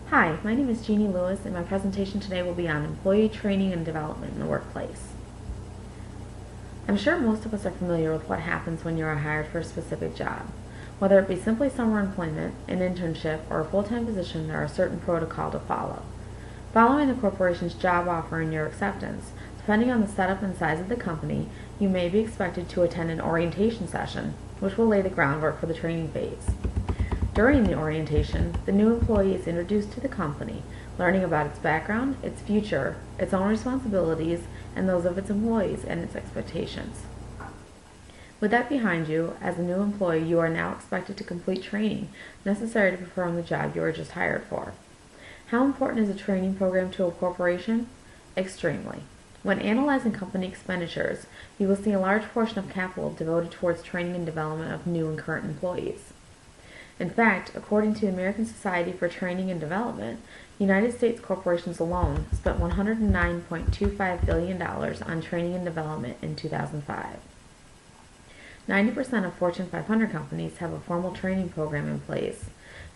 Hi, my name is Jeannie Lewis, and my presentation today will be on employee training and development in the workplace. I'm sure most of us are familiar with what happens when you are hired for a specific job. Whether it be simply summer employment, an internship, or a full-time position, there are certain protocols to follow. Following the corporation's job offer and your acceptance, depending on the setup and size of the company, you may be expected to attend an orientation session, which will lay the groundwork for the training phase. During the orientation, the new employee is introduced to the company, learning about its background, its future, its own responsibilities, and those of its employees and its expectations. With that behind you, as a new employee, you are now expected to complete training necessary to perform the job you were just hired for. How important is a training program to a corporation? Extremely. When analyzing company expenditures, you will see a large portion of capital devoted towards training and development of new and current employees. In fact, according to the American Society for Training and Development, United States corporations alone spent $109.25 billion on training and development in 2005. 90% of Fortune 500 companies have a formal training program in place,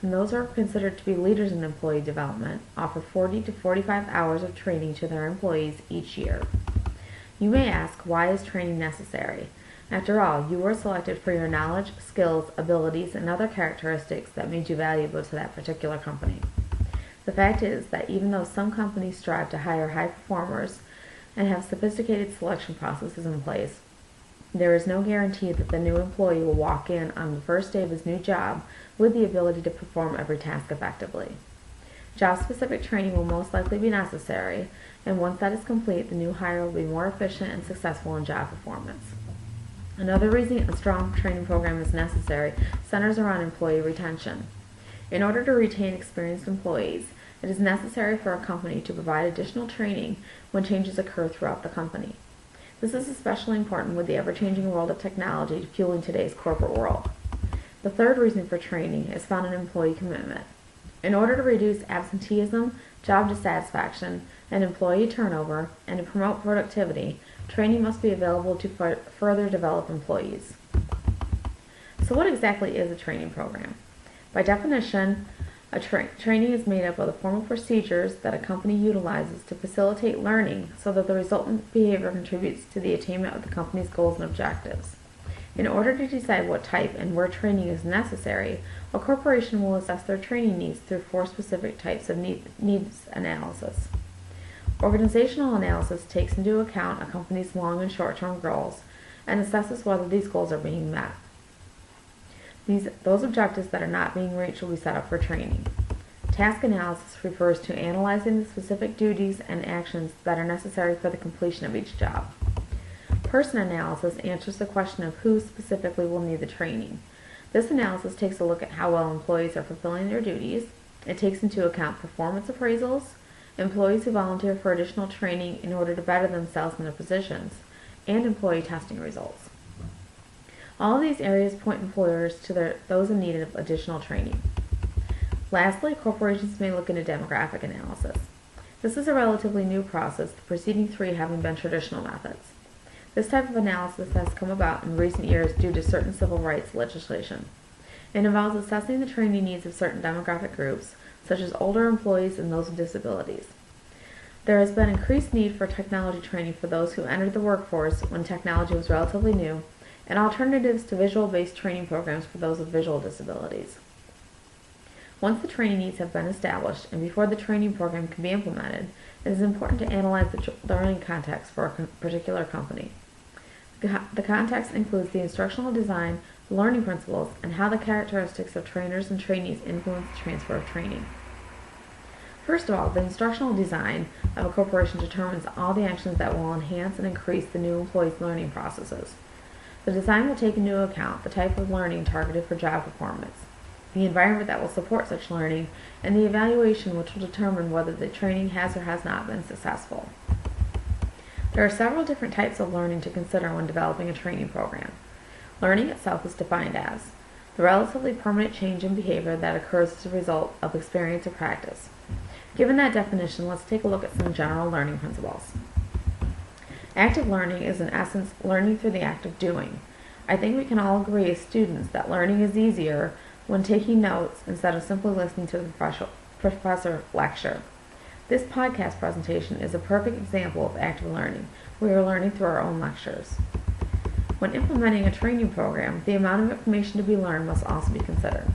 and those who are considered to be leaders in employee development offer 40 to 45 hours of training to their employees each year. You may ask, why is training necessary? After all, you were selected for your knowledge, skills, abilities, and other characteristics that made you valuable to that particular company. The fact is that even though some companies strive to hire high performers and have sophisticated selection processes in place, there is no guarantee that the new employee will walk in on the first day of his new job with the ability to perform every task effectively. Job-specific training will most likely be necessary, and once that is complete, the new hire will be more efficient and successful in job performance. Another reason a strong training program is necessary centers around employee retention. In order to retain experienced employees, it is necessary for a company to provide additional training when changes occur throughout the company. This is especially important with the ever-changing world of technology fueling today's corporate world. The third reason for training is found in employee commitment. In order to reduce absenteeism, job dissatisfaction, and employee turnover, and to promote productivity, training must be available to further develop employees. So what exactly is a training program? By definition, training is made up of the formal procedures that a company utilizes to facilitate learning so that the resultant behavior contributes to the attainment of the company's goals and objectives. In order to decide what type and where training is necessary, a corporation will assess their training needs through 4 specific types of needs analysis. Organizational analysis takes into account a company's long and short-term goals and assesses whether these goals are being met. Those objectives that are not being reached will be set up for training. Task analysis refers to analyzing the specific duties and actions that are necessary for the completion of each job. Person analysis answers the question of who specifically will need the training. This analysis takes a look at how well employees are fulfilling their duties. It takes into account performance appraisals, employees who volunteer for additional training in order to better themselves in their positions, and employee testing results. All of these areas point employers to those in need of additional training. Lastly, corporations may look into demographic analysis. This is a relatively new process, the preceding 3 having been traditional methods. This type of analysis has come about in recent years due to certain civil rights legislation. It involves assessing the training needs of certain demographic groups, such as older employees and those with disabilities. There has been increased need for technology training for those who entered the workforce when technology was relatively new, and alternatives to visual-based training programs for those with visual disabilities. Once the training needs have been established and before the training program can be implemented, it is important to analyze the learning context for a particular company. The context includes the instructional design, the learning principles, and how the characteristics of trainers and trainees influence the transfer of training. First of all, the instructional design of a corporation determines all the actions that will enhance and increase the new employee's learning processes. The design will take into account the type of learning targeted for job performance, the environment that will support such learning, and the evaluation which will determine whether the training has or has not been successful. There are several different types of learning to consider when developing a training program. Learning itself is defined as the relatively permanent change in behavior that occurs as a result of experience or practice. Given that definition, let's take a look at some general learning principles. Active learning is in essence learning through the act of doing. I think we can all agree as students that learning is easier when taking notes instead of simply listening to the professor lecture. This podcast presentation is a perfect example of active learning. We are learning through our own lectures. When implementing a training program, the amount of information to be learned must also be considered.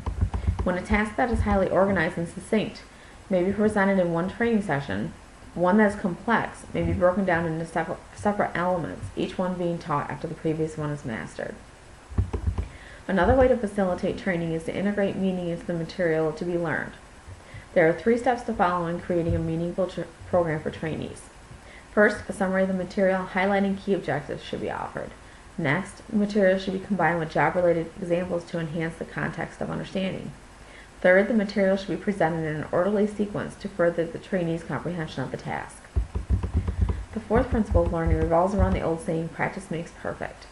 When a task that is highly organized and succinct may be presented in one training session, one that is complex may be broken down into separate elements, each one being taught after the previous one is mastered. Another way to facilitate training is to integrate meaning into the material to be learned. There are 3 steps to follow in creating a meaningful program for trainees. First, a summary of the material highlighting key objectives should be offered. Next, the material should be combined with job-related examples to enhance the context of understanding. Third, the material should be presented in an orderly sequence to further the trainee's comprehension of the task. The 4th principle of learning revolves around the old saying, practice makes perfect.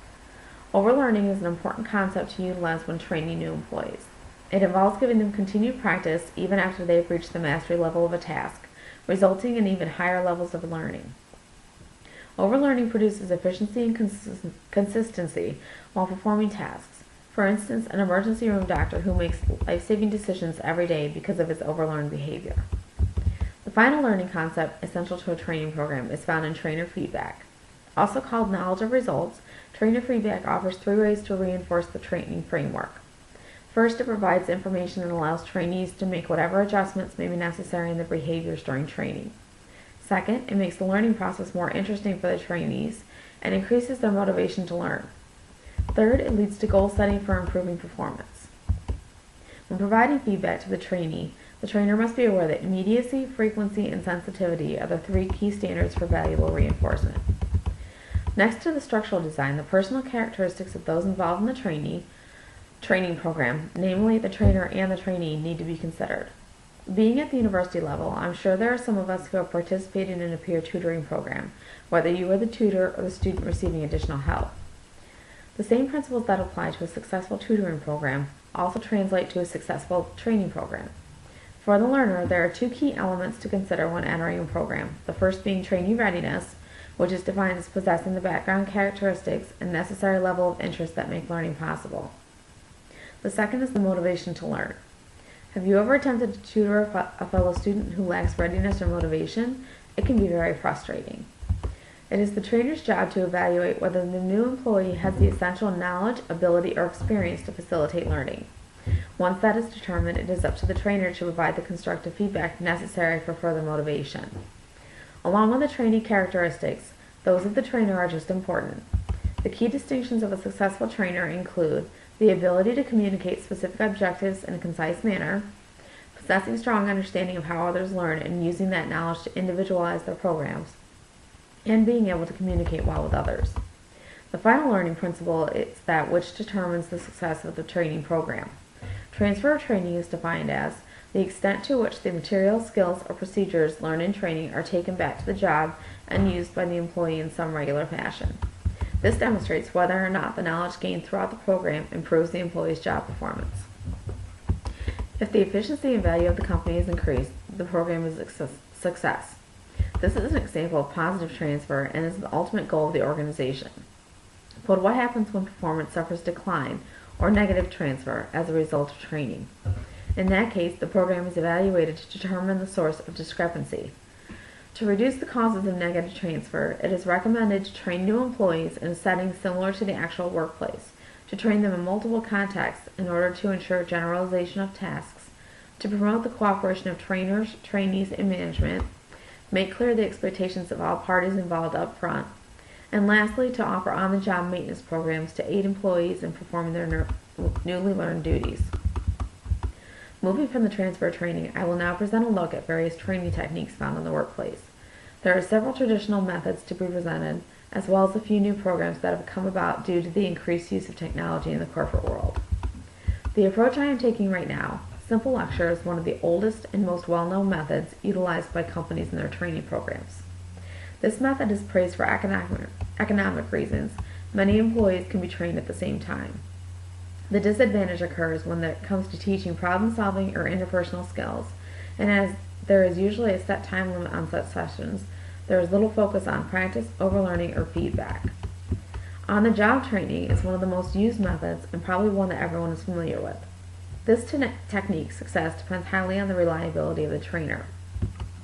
Overlearning is an important concept to utilize when training new employees. It involves giving them continued practice even after they have reached the mastery level of a task, resulting in even higher levels of learning. Overlearning produces efficiency and consistency while performing tasks. For instance, an emergency room doctor who makes life-saving decisions every day because of his overlearned behavior. The final learning concept essential to a training program is found in trainer feedback. Also called knowledge of results, trainer feedback offers 3 ways to reinforce the training framework. First, it provides information and allows trainees to make whatever adjustments may be necessary in their behaviors during training. Second, it makes the learning process more interesting for the trainees and increases their motivation to learn. Third, it leads to goal setting for improving performance. When providing feedback to the trainee, the trainer must be aware that immediacy, frequency, and sensitivity are the 3 key standards for valuable reinforcement. Next to the structural design, the personal characteristics of those involved in the training program, namely the trainer and the trainee, need to be considered. Being at the university level, I'm sure there are some of us who have participated in a peer tutoring program, whether you are the tutor or the student receiving additional help. The same principles that apply to a successful tutoring program also translate to a successful training program. For the learner, there are 2 key elements to consider when entering a program, the first being trainee readiness, which is defined as possessing the background characteristics and necessary level of interest that make learning possible. The second is the motivation to learn. Have you ever attempted to tutor a fellow student who lacks readiness or motivation? It can be very frustrating. It is the trainer's job to evaluate whether the new employee has the essential knowledge, ability, or experience to facilitate learning. Once that is determined, it is up to the trainer to provide the constructive feedback necessary for further motivation. Along with the trainee characteristics, those of the trainer are just important. The key distinctions of a successful trainer include the ability to communicate specific objectives in a concise manner, possessing strong understanding of how others learn and using that knowledge to individualize their programs, and being able to communicate well with others. The final learning principle is that which determines the success of the training program. Transfer of training is defined as the extent to which the material, skills, or procedures learned in training are taken back to the job and used by the employee in some regular fashion. This demonstrates whether or not the knowledge gained throughout the program improves the employee's job performance. If the efficiency and value of the company is increased, the program is a success. This is an example of positive transfer and is the ultimate goal of the organization. But what happens when performance suffers decline or negative transfer as a result of training? In that case, the program is evaluated to determine the source of discrepancy. To reduce the causes of negative transfer, it is recommended to train new employees in a setting similar to the actual workplace, to train them in multiple contexts in order to ensure generalization of tasks, to promote the cooperation of trainers, trainees, and management, make clear the expectations of all parties involved up front, and lastly, to offer on-the-job maintenance programs to aid employees in performing their newly learned duties. Moving from the transfer training, I will now present a look at various training techniques found in the workplace. There are several traditional methods to be presented, as well as a few new programs that have come about due to the increased use of technology in the corporate world. The approach I am taking right now, simple lecture, is one of the oldest and most well-known methods utilized by companies in their training programs. This method is praised for economic reasons. Many employees can be trained at the same time. The disadvantage occurs when it comes to teaching problem-solving or interpersonal skills, and as there is usually a set time limit on such sessions, there is little focus on practice, overlearning, or feedback. On-the-job training is one of the most used methods and probably one that everyone is familiar with. This technique's success depends highly on the reliability of the trainer.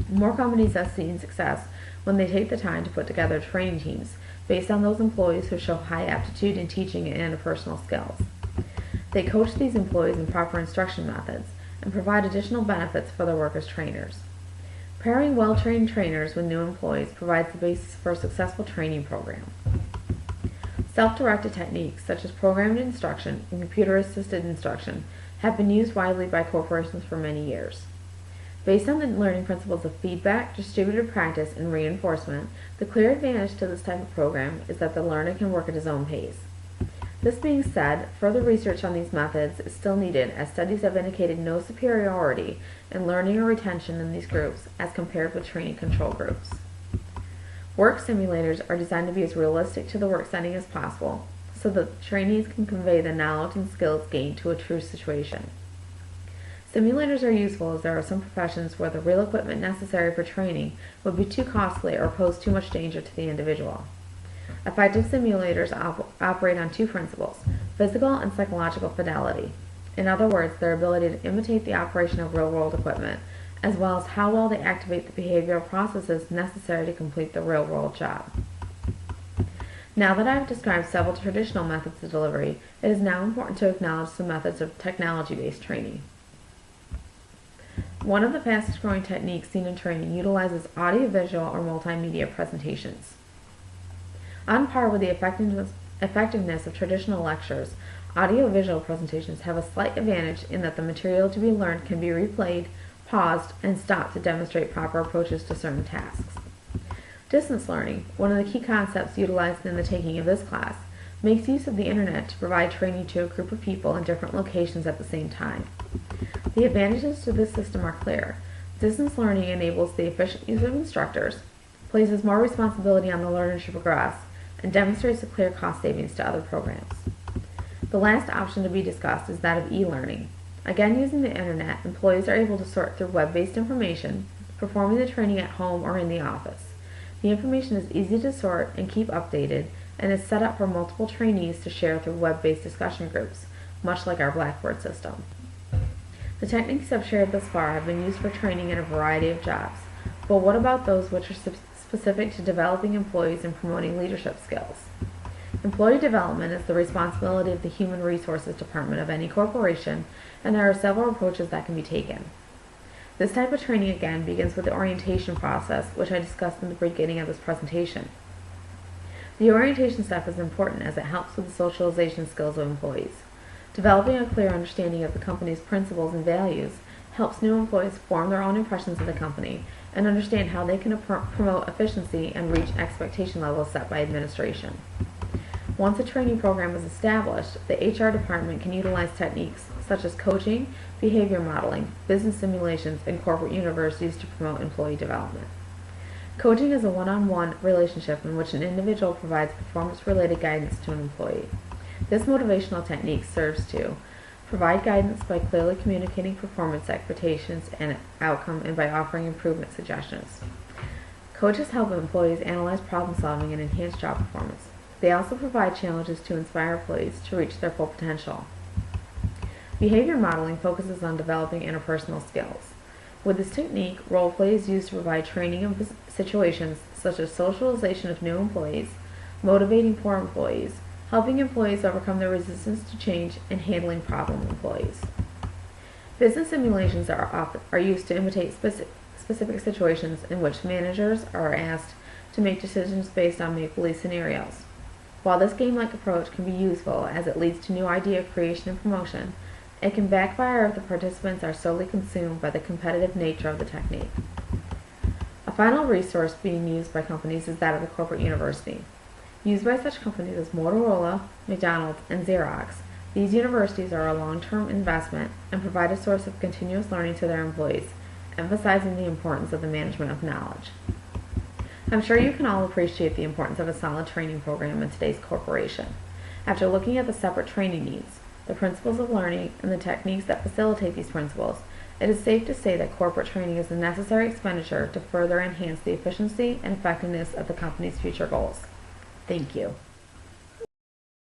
More companies have seen success when they take the time to put together training teams based on those employees who show high aptitude in teaching and interpersonal skills. They coach these employees in proper instruction methods and provide additional benefits for their work as trainers. Pairing well-trained trainers with new employees provides the basis for a successful training program. Self-directed techniques such as programmed instruction and computer-assisted instruction have been used widely by corporations for many years. Based on the learning principles of feedback, distributed practice, and reinforcement, the clear advantage to this type of program is that the learner can work at his own pace. This being said, further research on these methods is still needed, as studies have indicated no superiority in learning or retention in these groups as compared with training control groups. Work simulators are designed to be as realistic to the work setting as possible, so that trainees can convey the knowledge and skills gained to a true situation. Simulators are useful as there are some professions where the real equipment necessary for training would be too costly or pose too much danger to the individual. Effective simulators operate on two principles: physical and psychological fidelity. In other words, their ability to imitate the operation of real-world equipment, as well as how well they activate the behavioral processes necessary to complete the real-world job. Now that I have described several traditional methods of delivery, it is now important to acknowledge some methods of technology-based training. One of the fastest growing techniques seen in training utilizes audiovisual or multimedia presentations. On par with the effectiveness of traditional lectures, audiovisual presentations have a slight advantage in that the material to be learned can be replayed, paused, and stopped to demonstrate proper approaches to certain tasks. Distance learning, one of the key concepts utilized in the taking of this class, makes use of the internet to provide training to a group of people in different locations at the same time. The advantages to this system are clear. Distance learning enables the efficient use of instructors, places more responsibility on the learner to progress, and demonstrates a clear cost savings to other programs. The last option to be discussed is that of e-learning. Again, using the internet, employees are able to sort through web-based information, performing the training at home or in the office. The information is easy to sort and keep updated, and is set up for multiple trainees to share through web-based discussion groups, much like our Blackboard system. The techniques I've shared thus far have been used for training in a variety of jobs, but what about those which are specific to developing employees and promoting leadership skills? Employee development is the responsibility of the Human Resources Department of any corporation, and there are several approaches that can be taken. This type of training again begins with the orientation process, which I discussed in the beginning of this presentation. The orientation step is important as it helps with the socialization skills of employees. Developing a clear understanding of the company's principles and values helps new employees form their own impressions of the company and understand how they can promote efficiency and reach expectation levels set by administration. Once a training program is established, the HR department can utilize techniques such as coaching, behavior modeling, business simulations, and corporate universities to promote employee development. Coaching is a one-on-one relationship in which an individual provides performance-related guidance to an employee. This motivational technique serves to provide guidance by clearly communicating performance expectations and outcome and by offering improvement suggestions. Coaches help employees analyze problem solving and enhance job performance. They also provide challenges to inspire employees to reach their full potential. Behavior modeling focuses on developing interpersonal skills. With this technique, role play is used to provide training of situations such as socialization of new employees, motivating poor employees, helping employees overcome their resistance to change, and handling problem employees. Business simulations are used to imitate specific situations in which managers are asked to make decisions based on make-believe scenarios. While this game-like approach can be useful as it leads to new idea creation and promotion, it can backfire if the participants are solely consumed by the competitive nature of the technique. A final resource being used by companies is that of the corporate university. Used by such companies as Motorola, McDonald's, and Xerox, these universities are a long-term investment and provide a source of continuous learning to their employees, emphasizing the importance of the management of knowledge. I'm sure you can all appreciate the importance of a solid training program in today's corporation. After looking at the separate training needs, the principles of learning, and the techniques that facilitate these principles, it is safe to say that corporate training is a necessary expenditure to further enhance the efficiency and effectiveness of the company's future goals. Thank you.